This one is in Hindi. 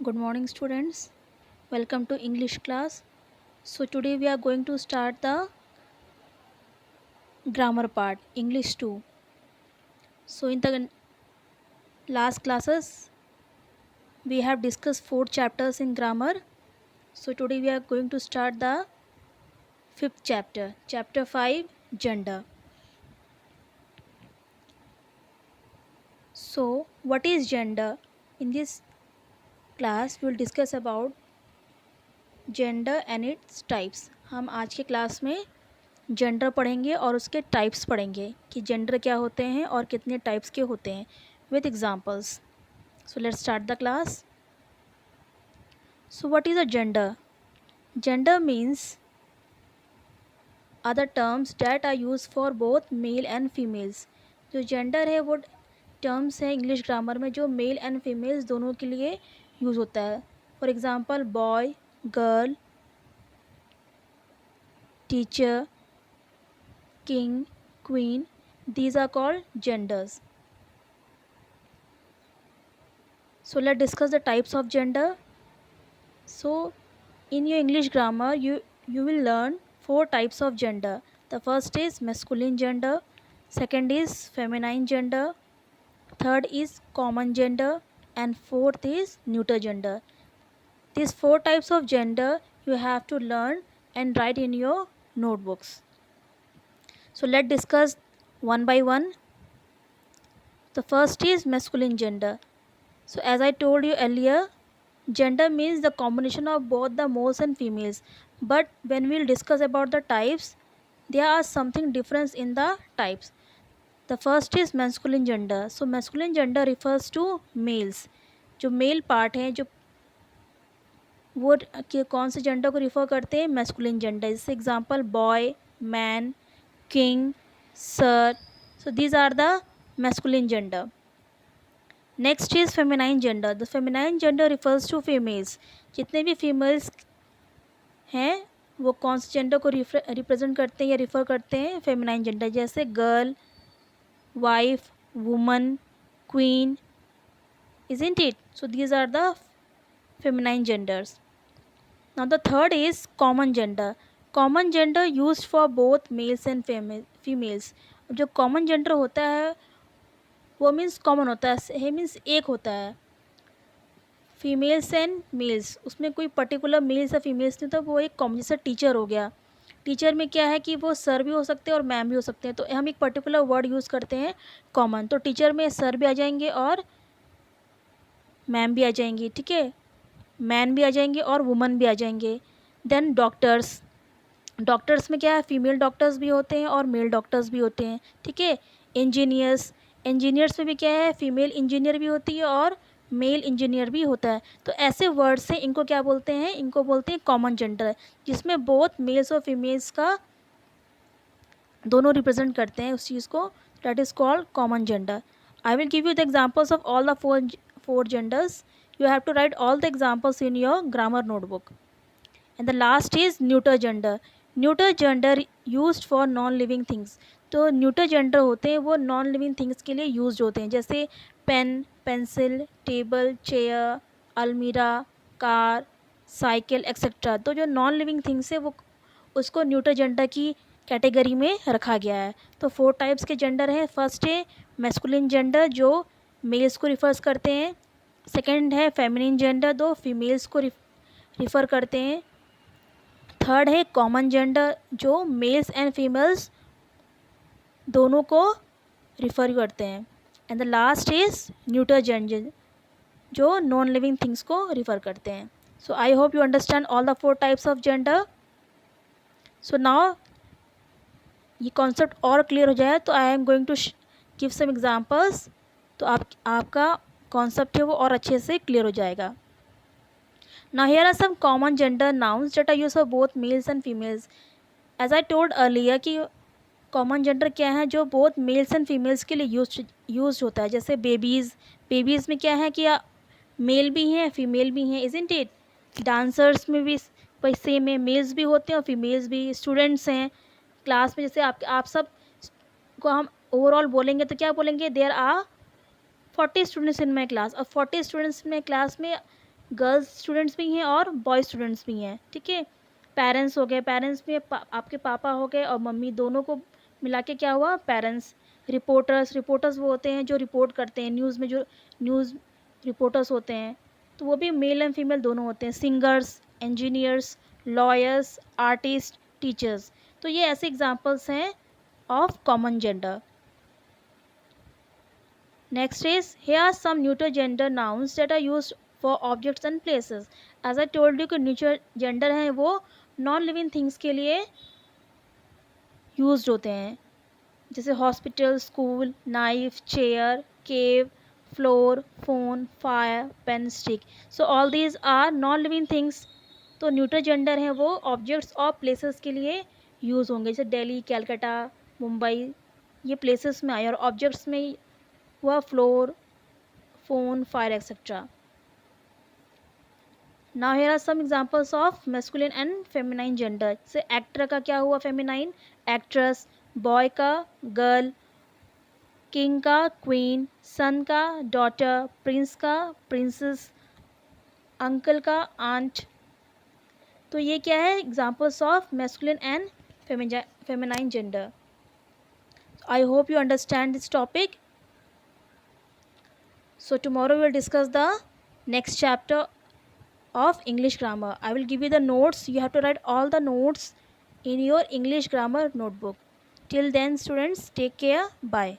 Good morning, students. Welcome to English class. So, today we are going to start the grammar part, English 2. So, in the last classes, we have discussed 4 chapters in grammar. So, today we are going to start the 5th chapter, chapter 5, gender. So, what is gender? In this class, we will discuss about gender and its types. हम आज के क्लास में जेंडर पढ़ेंगे और उसके टाइप्स पढ़ेंगे कि जेंडर क्या होते हैं और कितने टाइप्स के होते हैं with examples. So let's start the class. So what is a gender? Gender means other terms that are use for both male and females. जो जेंडर है वो टर्म्स है इंग्लिश ग्रामर में जो मेल एंड फीमेल्स दोनों के लिए यूज़ होता है. For example boy, girl, teacher, king, queen, these are called genders. So let's discuss the types of gender. So in your English grammar you will learn 4 types of gender. The first is masculine gender, second is feminine gender, third is common gender, and fourth is neuter gender. These 4 types of gender you have to learn and write in your notebooks. So let's discuss one by one. The first is masculine gender. So as I told you earlier, gender means the combination of both the males and females. But when we'll discuss about the types, there are something difference in the types. The first is masculine gender. So masculine gender refers to males. जो मेल पार्ट है जो वो कौन से जेंडर को रिफ़र करते हैं? Masculine gender. जैसे example boy, man, king, sir. So these are the masculine gender. Next is feminine gender. The feminine gender refers to females. जितने भी फीमेल्स हैं वो कौन से जेंडर को रिप्रेजेंट करते हैं या रिफ़र करते हैं? Feminine gender. जैसे girl, wife, woman, queen. Isn't it? So these are the feminine genders. Now the third is common gender. Common gender used for both males and females. जो कॉमन जेंडर होता है वो मीन्स कॉमन होता है, मीन्स एक होता है. फीमेल्स एंड मेल्स, उसमें कोई पर्टिकुलर मेल्स या फीमेल्स नहीं, तो वो एक कॉमन. जैसे टीचर हो गया. टीचर में क्या है कि वो सर भी हो सकते हैं और मैम भी हो सकते हैं. तो हम एक पर्टिकुलर वर्ड यूज़ करते हैं कॉमन. तो टीचर में सर भी आ जाएंगे और मैम भी आ जाएंगी. ठीक है, मैन भी आ जाएंगे और वुमन भी आ जाएंगे. Then doctors. डॉक्टर्स में क्या है? फीमेल डॉक्टर्स भी होते हैं और मेल डॉक्टर्स भी होते हैं. ठीक है. इंजीनियर्स. इंजीनियर्स में भी क्या है? फीमेल इंजीनियर भी होती है और मेल इंजीनियर भी होता है. तो ऐसे वर्ड्स हैं, इनको क्या बोलते हैं? इनको बोलते हैं कॉमन जेंडर, जिसमें बोथ मेल्स और फीमेल्स का दोनों रिप्रेजेंट करते हैं उस चीज़ को. That is called common gender. I will give you the examples of all the four genders. You have to write all the examples in your grammar notebook. And the last is neuter gender. Neuter gender used for non-living things. तो न्यूटर जेंडर होते हैं वो नॉन लिविंग थिंग्स के लिए यूज होते हैं. जैसे पेन, पेंसिल, टेबल, चेयर, अलमीरा, कार, साइकिल एक्सेट्रा. तो जो नॉन लिविंग थिंग्स है वो उसको न्यूटर जेंडर की कैटेगरी में रखा गया है. तो 4 टाइप्स के जेंडर हैं. फर्स्ट है मैस्कुलिन जेंडर जो मेल्स को रिफर्स करते हैं. सेकंड है फेमिनिन जेंडर, दो फीमेल्स को रिफ़र करते हैं. थर्ड है कॉमन जेंडर जो मेल्स एंड फीमेल्स दोनों को रिफ़र करते हैं. And the last is neuter gender जो नॉन लिविंग थिंग्स को रिफ़र करते हैं. So I hope you understand all the 4 types of gender. So now ये कॉन्सेप्ट और क्लियर हो जाए तो I am going to give some examples. तो आपका कॉन्सेप्ट है वो और अच्छे से क्लियर हो जाएगा. Now here are some common gender nouns that are used for both males and females. As I told earlier कि कॉमन जेंडर क्या है जो बोथ मेल्स एंड फीमेल्स के लिए यूज होता है. जैसे बेबीज़. बेबीज़ में क्या है कि मेल भी हैं फीमेल भी हैं. Isn't it? डांसर्स में भी सेम है, मेल्स भी होते हैं और फीमेल्स भी. स्टूडेंट्स हैं क्लास में, जैसे आप सब को हम ओवरऑल बोलेंगे तो क्या बोलेंगे? There are 40 students in my class. और 40 स्टूडेंट्स में क्लास में गर्ल्स स्टूडेंट्स भी हैं और बॉय स्टूडेंट्स भी हैं, ठीक है। पेरेंट्स हो गए, पेरेंट्स में आपके पापा हो गए और मम्मी, दोनों को मिला के क्या हुआ, पेरेंट्स। रिपोर्टर्स, रिपोर्टर्स वो होते हैं जो रिपोर्ट करते हैं न्यूज़ में, जो न्यूज़ रिपोर्टर्स होते हैं, तो वो भी मेल एंड फीमेल दोनों होते हैं। Singers, engineers, lawyers, artist, teachers. तो ये ऐसे एग्जांपल्स हैं of common gender. Next is, here are some neuter gender nouns that are used for objects and places. As I told you कि neuter gender हैं वो नॉन लिविंग थिंग्स के लिए यूज्ड होते हैं, जैसे hospital, school, knife, chair, cave, floor, phone, fire, pen, stick. So all these are non living things. तो न्यूटर जेंडर हैं वो ऑब्जेक्ट्स और प्लेसेस के लिए यूज़ होंगे, जैसे दिल्ली, कैलकाटा, मुंबई, ये प्लेसेस में आए, और ऑब्जेक्ट्स में हुआ floor, phone, fire, etc. Now here are some examples of masculine and feminine gender. से एक्टर का क्या हुआ, फेमिनाइन, एक्ट्रेस, बॉय का गर्ल, किंग का क्वीन, सन का डॉटर, प्रिंस का प्रिंसेस, अंकल का आंट। तो ये क्या है, examples of masculine and feminine gender. I hope you understand this topic. So tomorrow we will discuss the next chapter of English grammar. I will give you the notes. You have to write all the notes in your English grammar notebook. Till then, students, take care. Bye.